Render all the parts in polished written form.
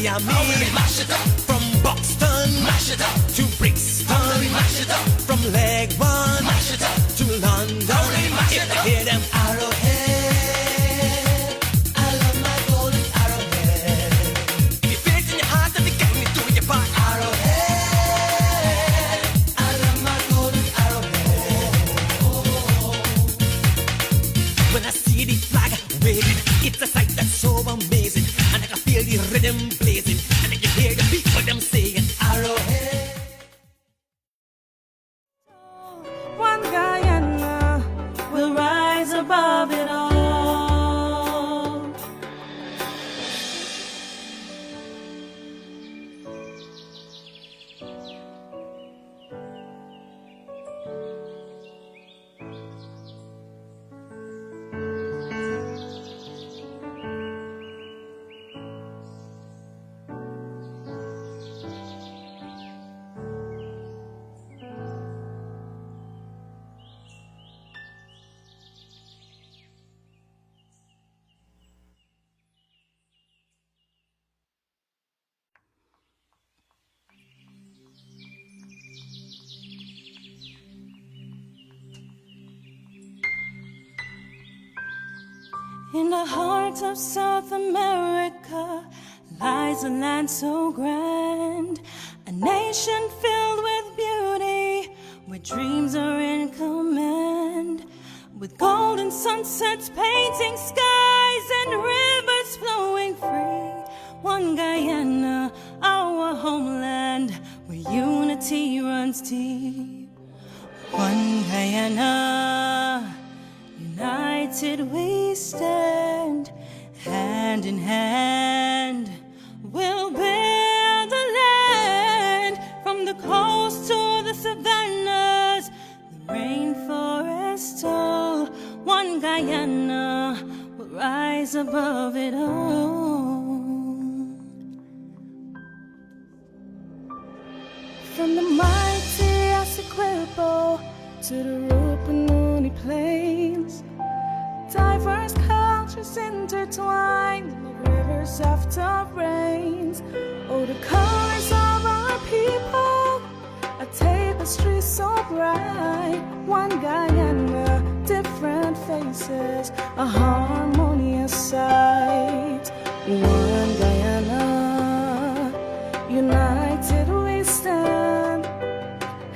Miami, mash it up. From Buxton, mash it up. To Brixton, mash it up. From Leghorn, mash it up. To London, mash it up. Hear them arrowhead. I love my golden arrowhead. If you feel it in your heart, then you get me doing your part. Arrowhead. I love my golden arrowhead. When I see the flag waving, it's a sight that's so amazing. And I can feel the rhythm blazing. And I can hear the people them saying arrowhead. One Guyana will rise above it all. In the heart of South America lies a land so grand, a nation filled with beauty, where dreams are in command, with golden sunsets painting skies and rivers flowing free. One Guyana, our homeland, where unity runs deep. One Guyana, united we stand, hand in hand, we'll build the land. From the coast to the savannas, the rainforest tall, one Guyana will rise above it all. From the mighty Essequibo to the Rupununi Plains, diverse cultures intertwined in the rivers after rains. Oh, the colors of our people, a tapestry so bright. One Guyana, different faces, a harmonious sight. One Guyana, united we stand,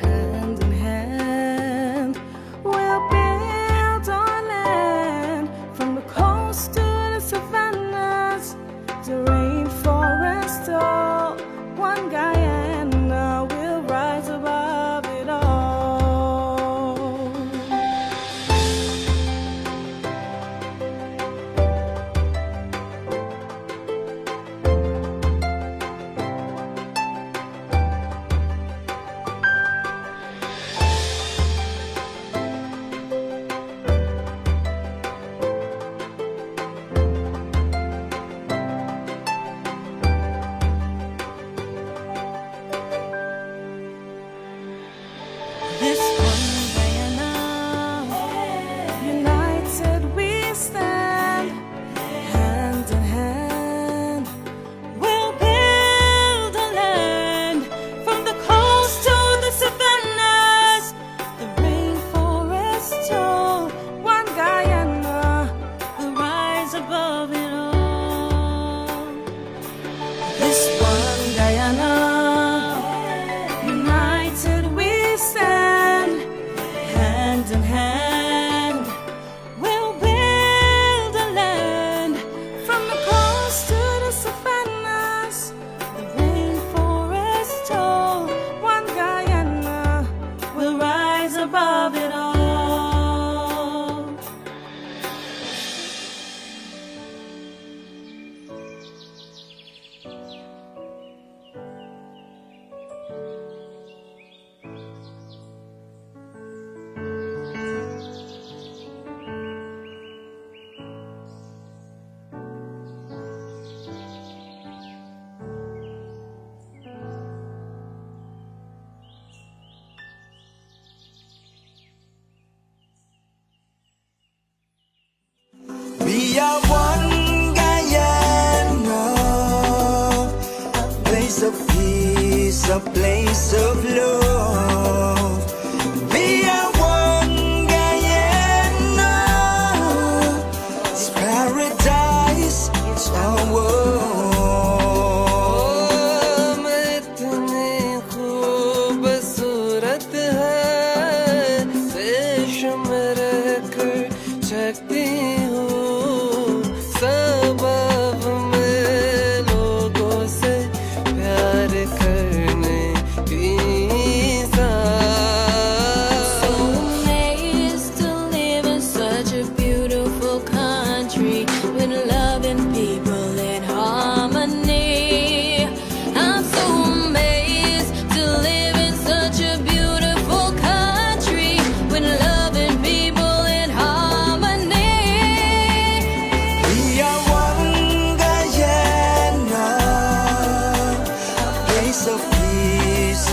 hand in hand, we'll build our land. From the coast to the savannas, the rainforest all, one Guyana will rise above it all. a place of love. We are one Guyana. It's paradise, it's our world.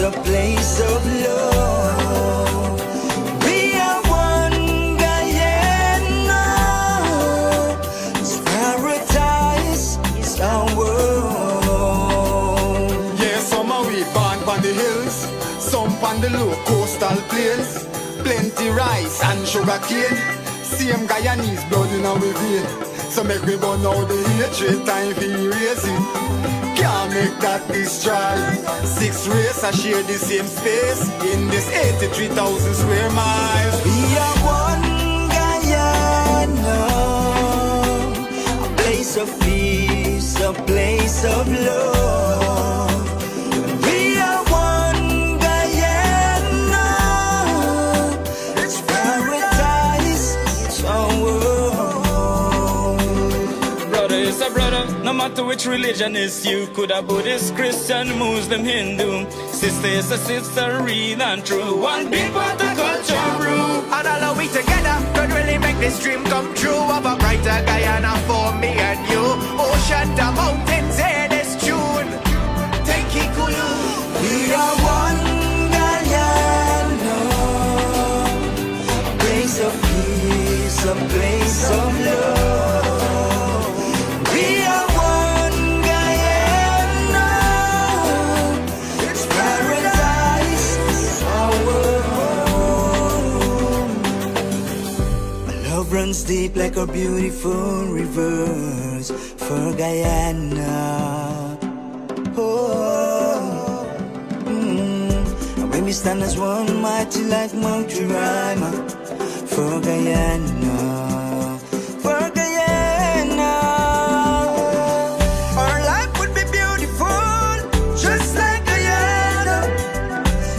A place of love. We are one Guyana. It's paradise, it's our world. Yeah, some are we born on the hills, some on the low coastal plains. Plenty rice and sugar cane. Same Guyanese blood in our vein. So make we burn out the hatred, time for erase it. Can't make that destroy. 6 races share the same space in this 83,000 square miles. We are one Guyana, a place of peace, a place of love. We are one Guyana, it's paradise, it's our world. Brother is a brother, no matter which religion is you. Could a Buddhist, Christian, Muslim, Hindu. Sister is a sister, real and true. One big part of culture brew. And all of we together could really make this dream come true of a brighter Guyana for me and you. Ocean to mountains, hear this tune. Take it cool. We are one Guyana, a place of peace, a place of love. We are one Guyana, it's paradise, it's our world. My love runs deep like a beautiful rivers for Guyana. Oh, and when we stand as one, mighty like Mount Jurima, for Guyana, for Guyana. Our life would be beautiful, just like Guyana.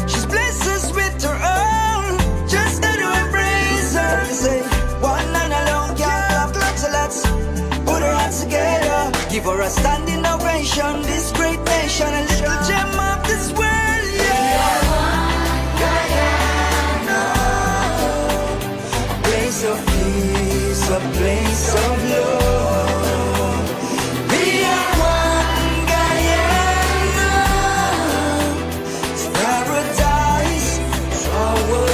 She's blessed us with her own, just to embrace her. They say, one line alone can't clap, so let's put our hands together. Give her a standing ovation, this great nation, a little gem of this world, yeah. Guyana, a place of peace, a place of love. We are one Guyana, it's paradise, it's our world.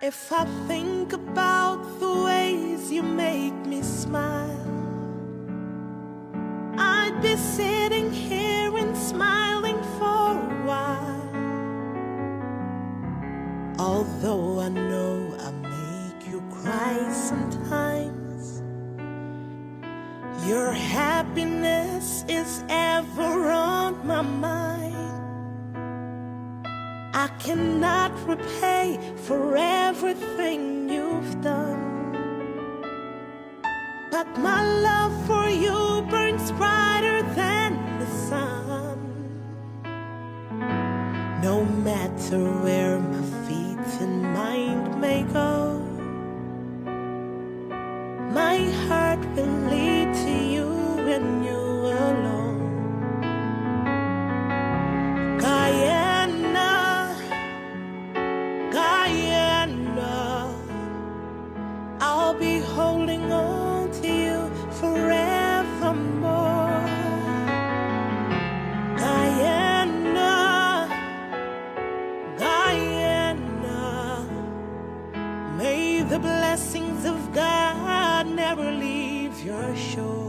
If I think about the ways you make me smile, I'd be sitting here and smiling for a while. Although I know I make you cry sometimes, your happiness is ever on my mind. I cannot repay for everything you've done, but my love for you burns brighter than the sun. matter where my feet and mind may go, my heart will lead to you and you alone. Guyana, Guyana, I'll be holding on to you forevermore. Guyana, Guyana, may the blessings of God never leave your shore.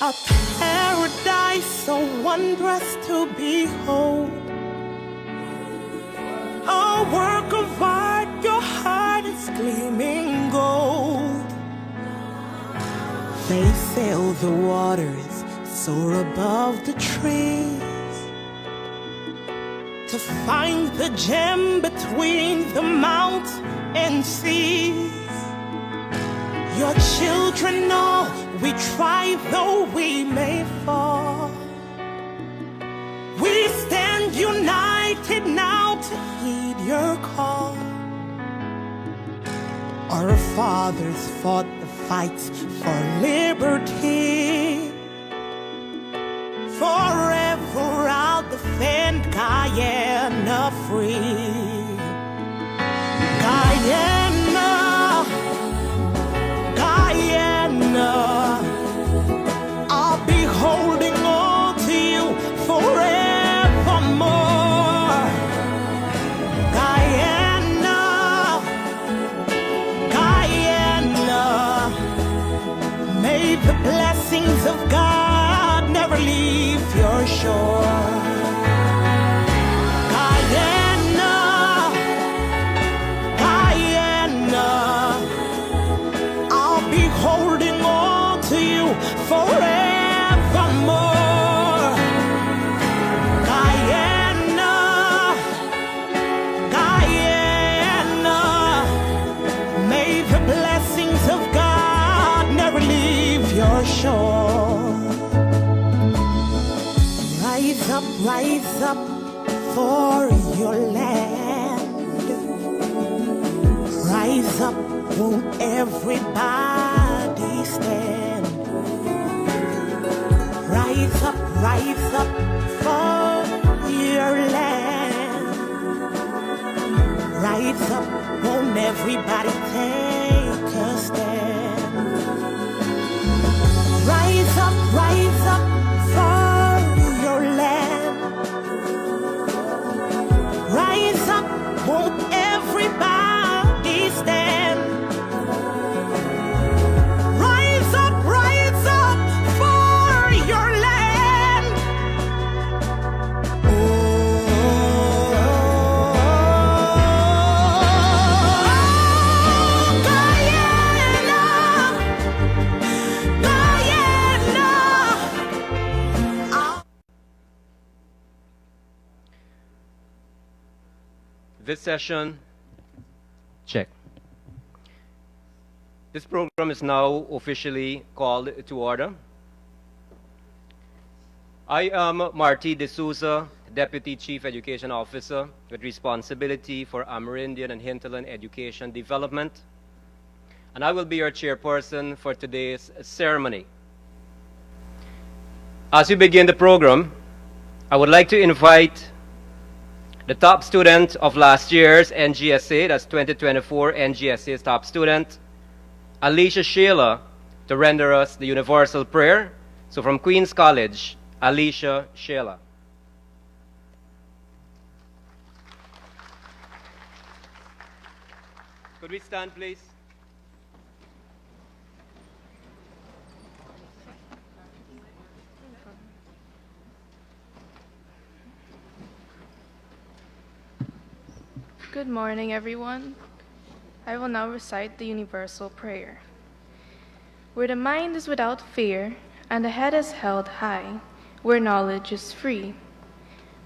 A paradise so wondrous to behold, a work of art, your heart is gleaming gold. They sail the waters, soar above the trees, to find the gem between the mountains and seas. Your children know we try though we may fall. We stand united now to heed your call. Our fathers fought the fights for liberty. Forever I'll defend Guyana free. Guyana, Guyana, I'll be holding on to you forevermore. Guyana, Guyana, may the blessings of God never leave your shore. Guyana, Guyana, I'll be holding on to you forevermore. Guyana, Guyana, may the blessings of God never leave your shore. Rise up for your land. Rise up, won't everybody stand? Rise up for your land. Rise up, won't everybody take a stand? Rise up for your land. Rise up, won't everybody stand? Rise up for your land. Oh, Guyana, Guyana. This session, check. This program is now officially called to order. I am Marty D'Souza, Deputy Chief Education Officer with responsibility for Amerindian and Hinterland education development, and I will be your chairperson for today's ceremony. As we begin the program, I would like to invite the top student of last year's NGSA, that's 2024 NGSA's top student, Alicia Sheila, to render us the universal prayer. So from Queen's College, Alicia Sheila. Could we stand, please? Good morning, everyone. I will now recite the Universal Prayer. Where the mind is without fear and the head is held high, where knowledge is free,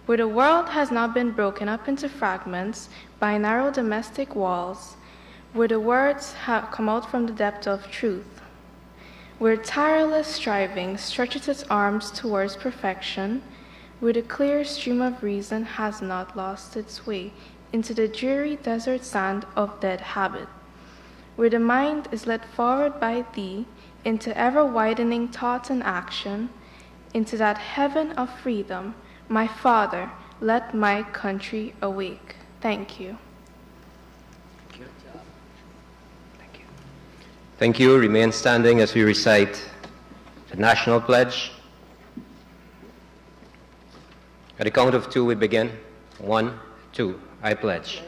where the world has not been broken up into fragments by narrow domestic walls, where the words come out from the depth of truth, where tireless striving stretches its arms towards perfection, where the clear stream of reason has not lost its way into the dreary desert sand of dead habit, where the mind is led forward by thee into ever-widening thought and action, into that heaven of freedom, my Father, let my country awake. Thank you. Thank you. Remain standing as we recite the national pledge. At the count of 2, we begin. 1, 2, I pledge.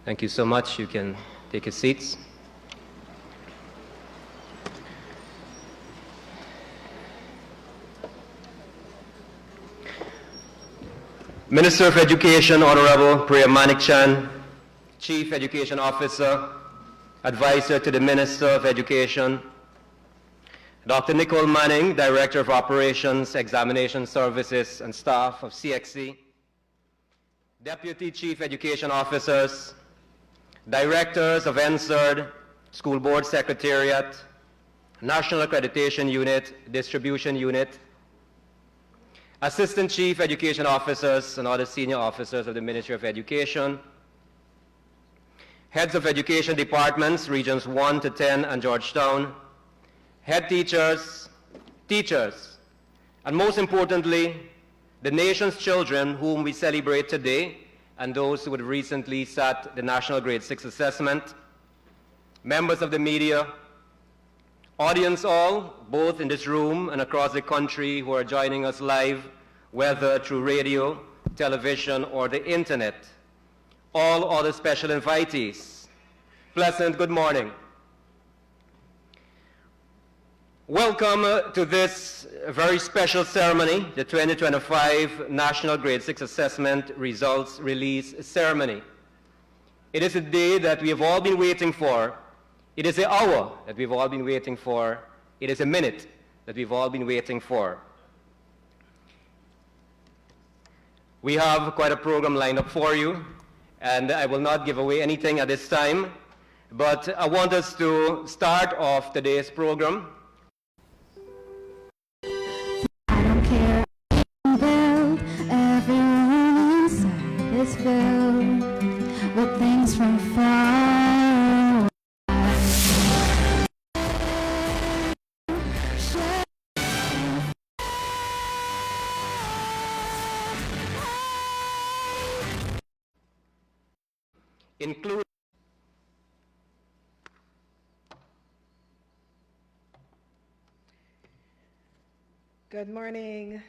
Thank you so much. You can take your seats. Minister of Education, Honorable Priya Manikchan, Chief Education Officer, Advisor to the Minister of Education, Dr. Nicole Manning, Director of Operations, Examination Services and Staff of CXC, Deputy Chief Education Officers, Directors of NSERD, School Board Secretariat, National Accreditation Unit, Distribution Unit, Assistant Chief Education Officers and other senior officers of the Ministry of Education, Heads of Education Departments, Regions 1 to 10 and Georgetown, Head Teachers, Teachers, and most importantly, the nation's children whom we celebrate today and those who had recently sat the National Grade 6 Assessment, members of the media, audience all, both in this room and across the country who are joining us live, whether through radio, television, or the internet, all other special invitees, pleasant good morning. Welcome to this very special ceremony, the 2025 National Grade 6 Assessment Results Release Ceremony. It is a day that we have all been waiting for. It is an hour that we've all been waiting for. It is a minute that we've all been waiting for. We have quite a program lined up for you, and I will not give away anything at this time, but I want us to start off today's program. I don't care about everyone inside is filled with things from far away. Include Good morning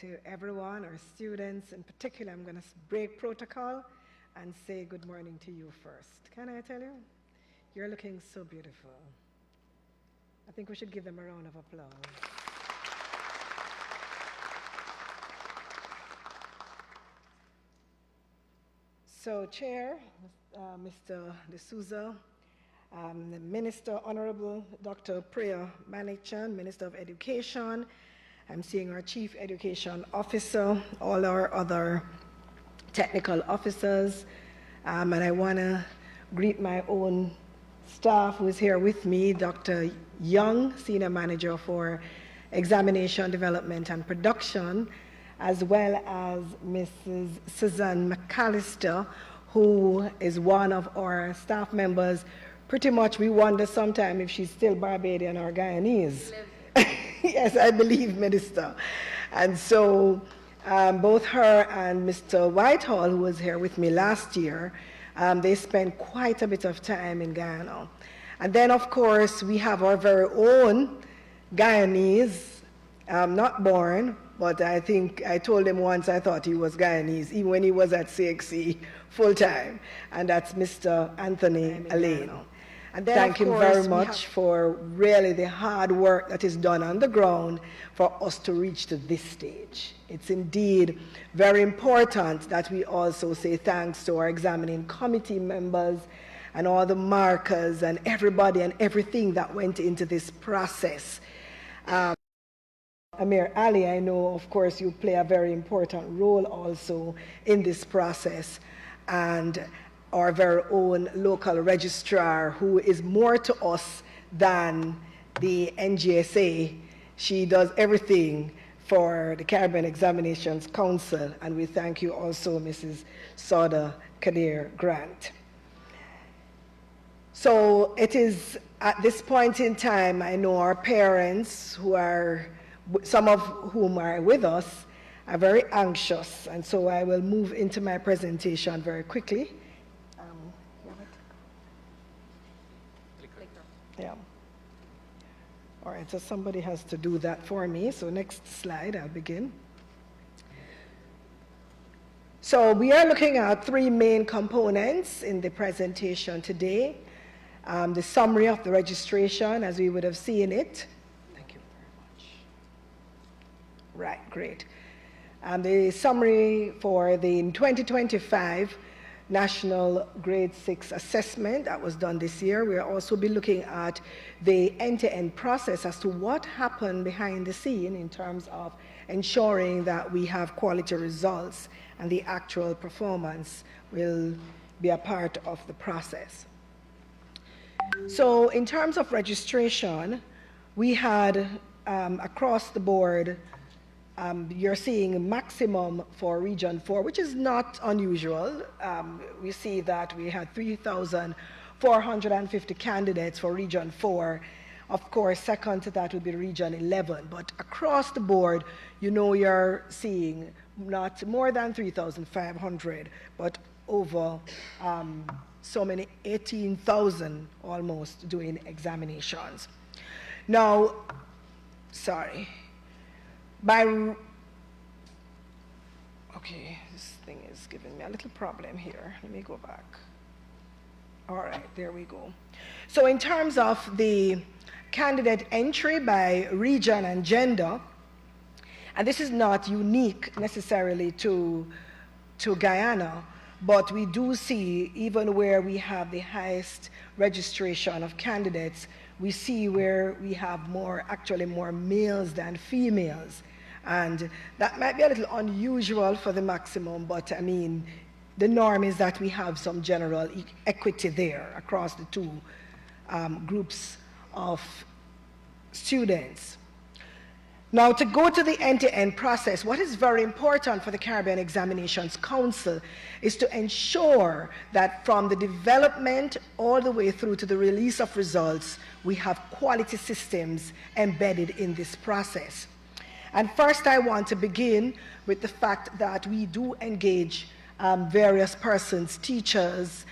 to everyone, our students. In particular, I'm going to break protocol and say good morning to you first. Can I tell you? You're looking so beautiful. I think we should give them a round of applause. So, Chair, Mr. D'Souza, the Minister, Honorable Dr. Priya Manikchan, Minister of Education. I'm seeing our Chief Education Officer, all our other technical officers, and I want to greet my own staff who is here with me, Dr. Young, Senior Manager for Examination, Development and Production, as well as Mrs. Suzanne McAllister, who is one of our staff members. Pretty much we wonder sometimes if she's still Barbadian or Guyanese. Yes, I believe, Minister. And so both her and Mr. Whitehall, who was here with me last year, they spent quite a bit of time in Guyana. And then, of course, we have our very own Guyanese, not born, but I think I told him once I thought he was Guyanese, even when he was at CXC full-time, and that's Mr. Anthony Aleno. And thank him very much for really the hard work that is done on the ground for us to reach to this stage. It's indeed very important that we also say thanks to our examining committee members and all the markers and everybody and everything that went into this process. Amir Ali, I know, of course, you play a very important role also in this process, and our very own local registrar, who is more to us than the NGSA. She does everything for the Caribbean Examinations Council, and we thank you also, Mrs. Sauda Kadir Grant. So it is at this point in time, I know our parents, who are, some of whom are with us, are very anxious, and so I will move into my presentation very quickly. Yeah. All right, so somebody has to do that for me. So next slide, I'll begin. So we are looking at three main components in the presentation today. The summary of the registration, as we would have seen it. Thank you very much. Right, great. The summary for the 2025 National Grade 6 assessment that was done this year. We'll also be looking at the end-to-end process as to what happened behind the scene in terms of ensuring that we have quality results, and the actual performance will be a part of the process. So in terms of registration, we had across the board, you're seeing maximum for Region 4, which is not unusual. We see that we had 3,450 candidates for Region 4. Of course, second to that would be Region 11. But across the board, you know, you're seeing not more than 3,500, but over so many, 18,000 almost doing examinations. Now, sorry. Okay, this thing is giving me a little problem here. Let me go back. All right, there we go. So in terms of the candidate entry by region and gender, and this is not unique necessarily to Guyana, but we do see, even where we have the highest registration of candidates, we see where we have actually more males than females. And that might be a little unusual for the maximum, but I mean, the norm is that we have some general equity there across the two groups of students. Now, to go to the end-to-end process, what is very important for the Caribbean Examinations Council is to ensure that from the development all the way through to the release of results, we have quality systems embedded in this process. And first, I want to begin with the fact that we do engage various persons, teachers,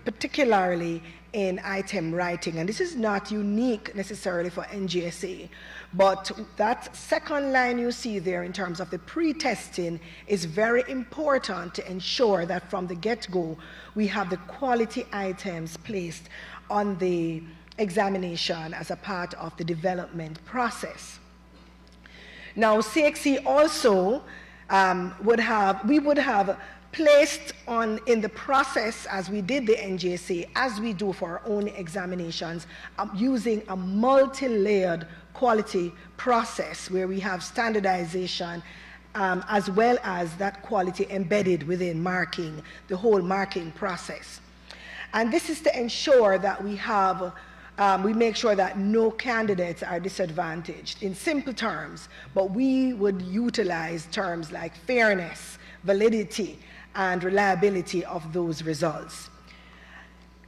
particularly in item writing. And this is not unique necessarily for NGSA, but that second line you see there in terms of the pre-testing is very important to ensure that from the get-go, we have the quality items placed on the examination as a part of the development process. Now, CXC also we would have placed in the process, as we did the NGSA, as we do for our own examinations, using a multi-layered quality process where we have standardization as well as that quality embedded within marking, the whole marking process. And this is to ensure that we make sure that no candidates are disadvantaged in simple terms, but we would utilize terms like fairness, validity, and reliability of those results.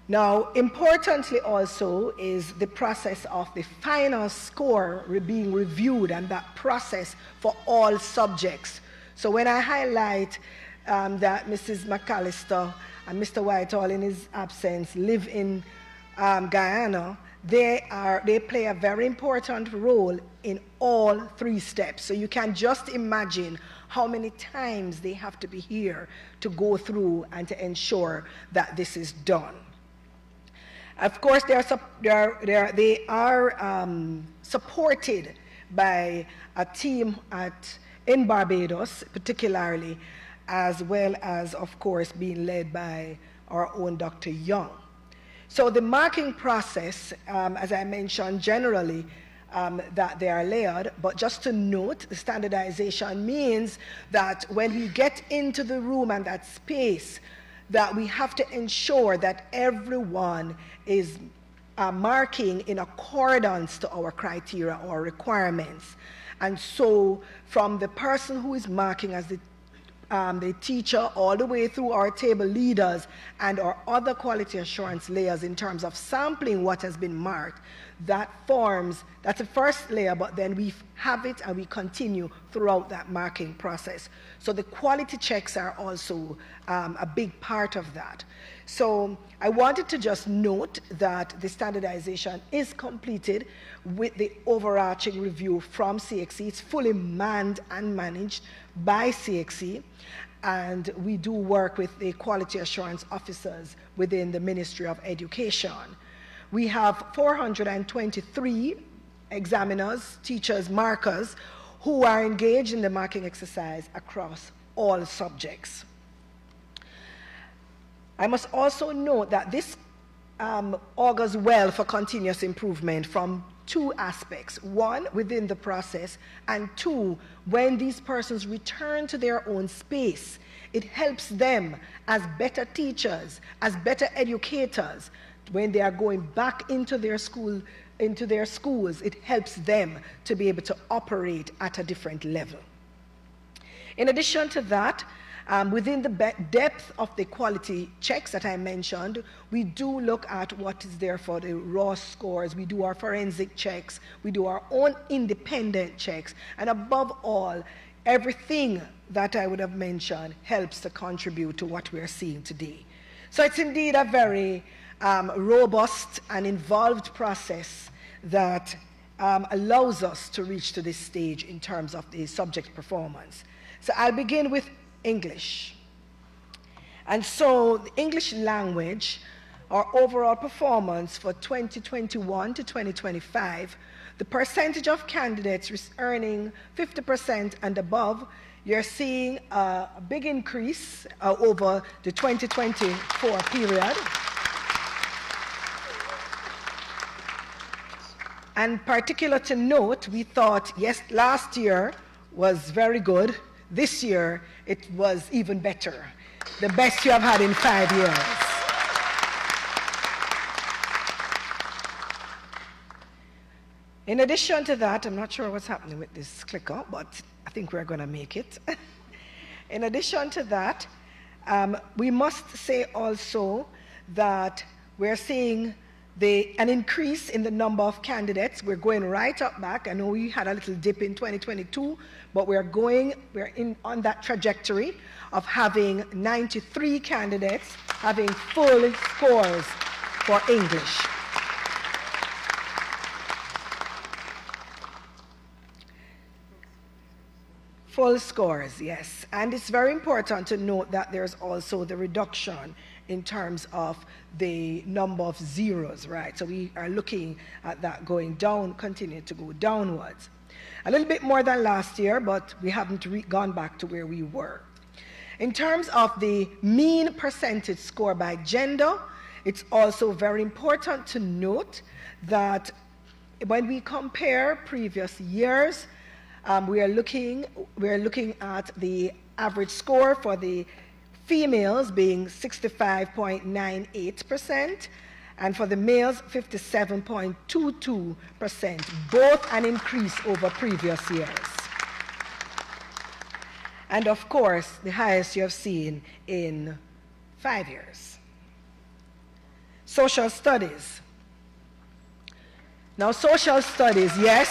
Now, importantly also is the process of the final score being reviewed, and that process for all subjects. So when I highlight that Mrs. McAllister and Mr. Whitehall in his absence live in Guyana, they play a very important role in all three steps. So you can just imagine how many times they have to be here to go through and to ensure that this is done. Of course, they are supported by a team in Barbados, particularly, as well as, of course, being led by our own Dr. Young. So the marking process, as I mentioned, generally, that they are layered, but just to note, the standardization means that when we get into the room and that space, that we have to ensure that everyone is marking in accordance to our criteria or requirements. And so from the person who is marking as the teacher all the way through our table leaders and our other quality assurance layers in terms of sampling what has been marked, that's the first layer, but then we have it and we continue throughout that marking process. So the quality checks are also a big part of that. So I wanted to just note that the standardization is completed with the overarching review from CXC. It's fully manned and managed by CXC, and we do work with the quality assurance officers within the Ministry of Education. We have 423 examiners, teachers, markers, who are engaged in the marking exercise across all subjects. I must also note that this augurs well for continuous improvement from two aspects. One, within the process, and two, when these persons return to their own space, it helps them as better teachers, as better educators. When they are going back into their schools, it helps them to be able to operate at a different level. In addition to that, within the depth of the quality checks that I mentioned, we do look at what is there for the raw scores. We do our forensic checks. We do our own independent checks. And above all, everything that I would have mentioned helps to contribute to what we are seeing today. So it's indeed a very robust and involved process that allows us to reach to this stage in terms of the subject performance. So I'll begin with English. And so the English language, our overall performance for 2021 to 2025, the percentage of candidates earning 50% and above, you're seeing a big increase over the 2024 period. And particular to note, we thought, yes, last year was very good. This year, it was even better. The best you have had in 5 years. In addition to that, I'm not sure what's happening with this clicker, but I think we're going to make it. In addition to that, we must say also that we're seeing an increase in the number of candidates. We're going right up back. I know we had a little dip in 2022, but we're on that trajectory of having 93 candidates having full scores for English. Full scores, yes. And it's very important to note that there's also the reduction in terms of the number of zeros, right? So we are looking at that going down, continue to go downwards. A little bit more than last year, but we haven't gone back to where we were. In terms of the mean percentage score by gender, it's also very important to note that when we compare previous years, we are looking at the average score for the females being 65.98%, and for the males, 57.22%, both an increase over previous years. And of course, the highest you have seen in 5 years. Social studies. Now, social studies, yes.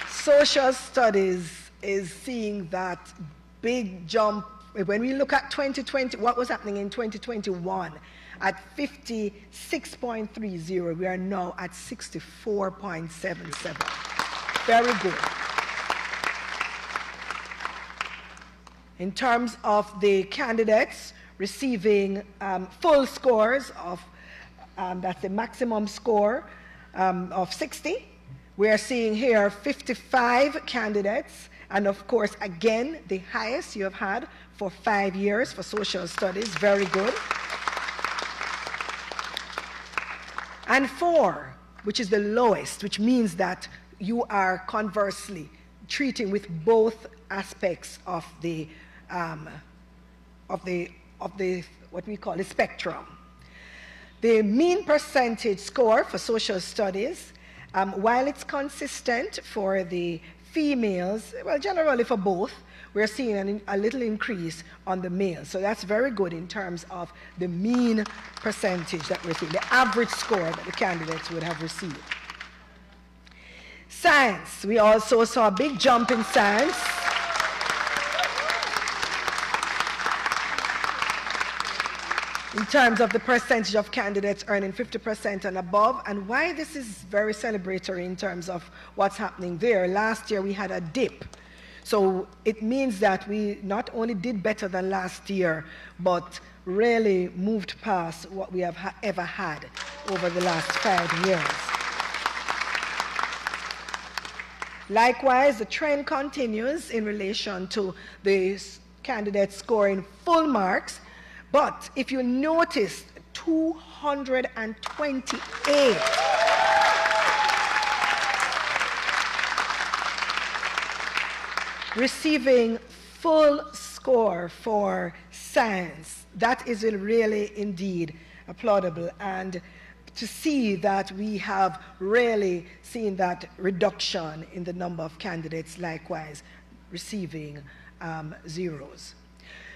Social studies is seeing that big jump. When we look at 2020, what was happening in 2021, at 56.30, we are now at 64.77. Very good. In terms of the candidates receiving full scores of, that's the maximum score of 60. We are seeing here 55 candidates, and of course, again, the highest you have had for 5 years for social studies, very good. And 4, which is the lowest, which means that you are conversely treating with both aspects of the what we call the spectrum. The mean percentage score for social studies, while it's consistent for the females, well, generally for both, we're seeing a little increase on the males. So that's very good in terms of the mean percentage that we're seeing, the average score that the candidates would have received. Science, we also saw a big jump in science. In terms of the percentage of candidates earning 50% and above, and why this is very celebratory in terms of what's happening there. Last year we had a dip. So it means that we not only did better than last year, but really moved past what we have ever had over the last 5 years. Likewise, the trend continues in relation to the candidates scoring full marks. But if you notice, 228 receiving full score for science. That is really indeed applaudable. And to see that we have really seen that reduction in the number of candidates likewise receiving zeros.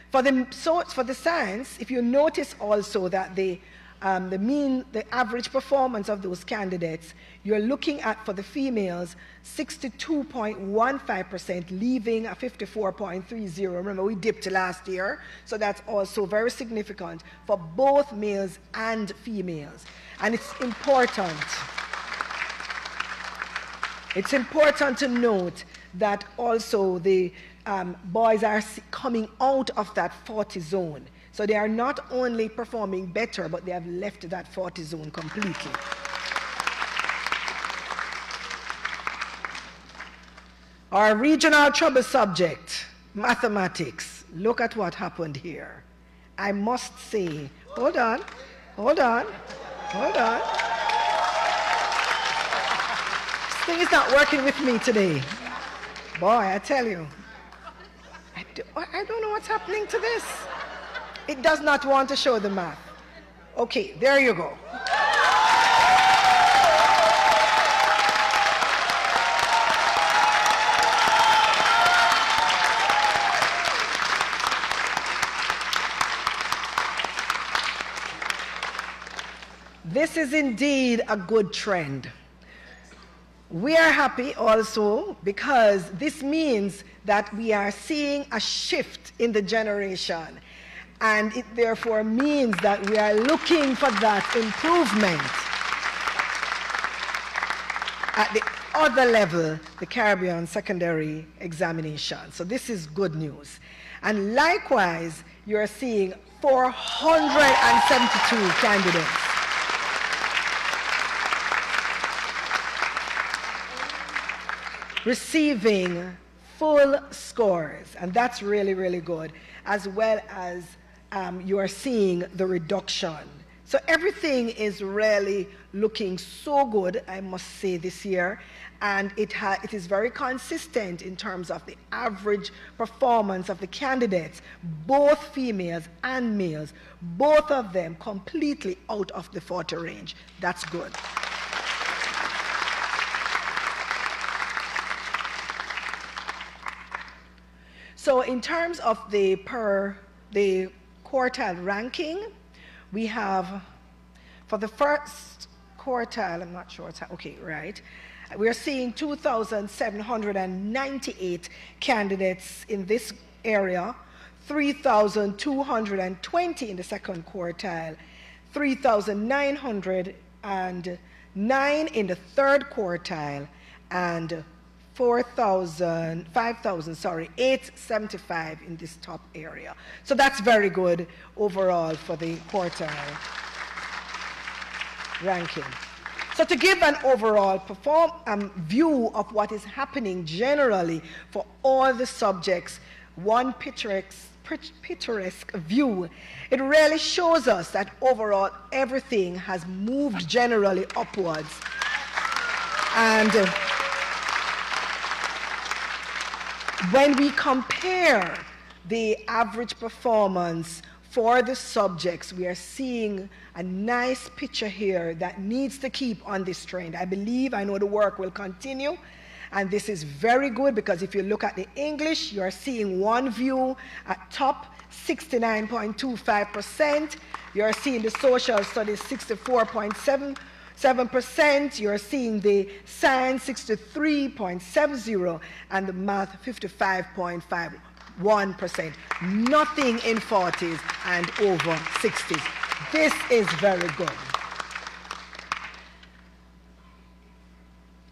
For the science, if you notice also that the average performance of those candidates, you're looking at, for the females, 62.15%, leaving a 54.30. Remember, we dipped last year, so that's also very significant for both males and females. And it's important. It's important to note that also the boys are coming out of that 40 zone. So they are not only performing better, but they have left that 40 zone completely. Our regional trouble subject, mathematics. Look at what happened here. I must say, hold on. This thing is not working with me today. Boy, I tell you. I don't know what's happening to this. It does not want to show the math. Okay, there you go. This is indeed a good trend. We are happy also because this means that we are seeing a shift in the generation, and it therefore means that we are looking for that improvement at the other level, the Caribbean secondary examination. So this is good news. And likewise, you're seeing 472 candidates receiving full scores, and that's really, really good, as well as you are seeing the reduction. So everything is really looking so good, I must say, this year, and it is very consistent in terms of the average performance of the candidates, both females and males, both of them completely out of the 40 range. That's good. So in terms of the quartile ranking, we have, for the first quartile, I'm not sure, okay, right. We're seeing 2,798 candidates in this area, 3,220 in the second quartile, 3,909 in the third quartile, and 875 in this top area. So that's very good overall for the quartile ranking. So to give an overall view of what is happening generally for all the subjects, one picturesque view, it really shows us that overall everything has moved generally upwards. And when we compare the average performance for the subjects, we are seeing a nice picture here that needs to keep on this trend. I know the work will continue, and this is very good because if you look at the English, you are seeing one view at top, 69.25%. You are seeing the social studies, 64.77%. You're seeing the science, 63.70%, and the math, 55.51%. Nothing in 40s and over 60s. This is very good.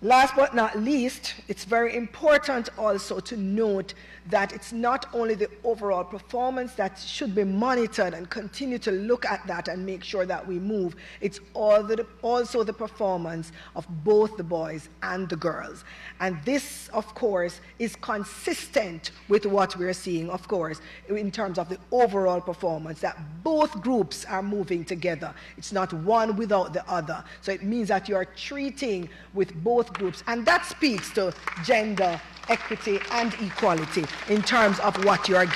Last but not least, it's very important also to note that it's not only the overall performance that should be monitored and continue to look at that and make sure that we move. It's also the performance of both the boys and the girls. And this, of course, is consistent with what we're seeing, of course, in terms of the overall performance, that both groups are moving together. It's not one without the other. So it means that you are treating with both groups, and that speaks to gender equity and equality in terms of what you are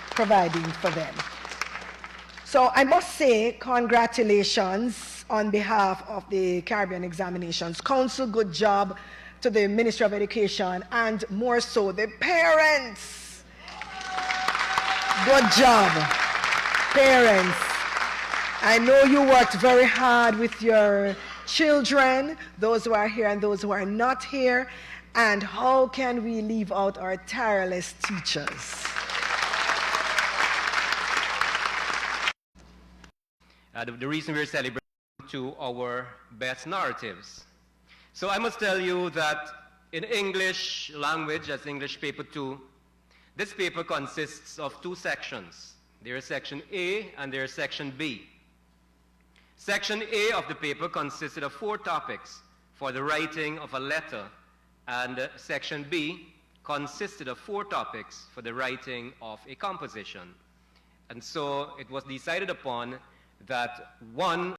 providing for them. So I must say congratulations on behalf of the Caribbean Examinations Council. Good job to the Ministry of Education and more so the parents. Good job, parents. I know you worked very hard with your children, those who are here and those who are not here. And how can we leave out our tireless teachers? The reason we're celebrating to our best narratives. So I must tell you that in English language, as English paper 2, this paper consists of two sections. There is section A and there is section B. Section A of the paper consisted of 4 topics for the writing of a letter, and section B consisted of 4 topics for the writing of a composition. And so it was decided upon that one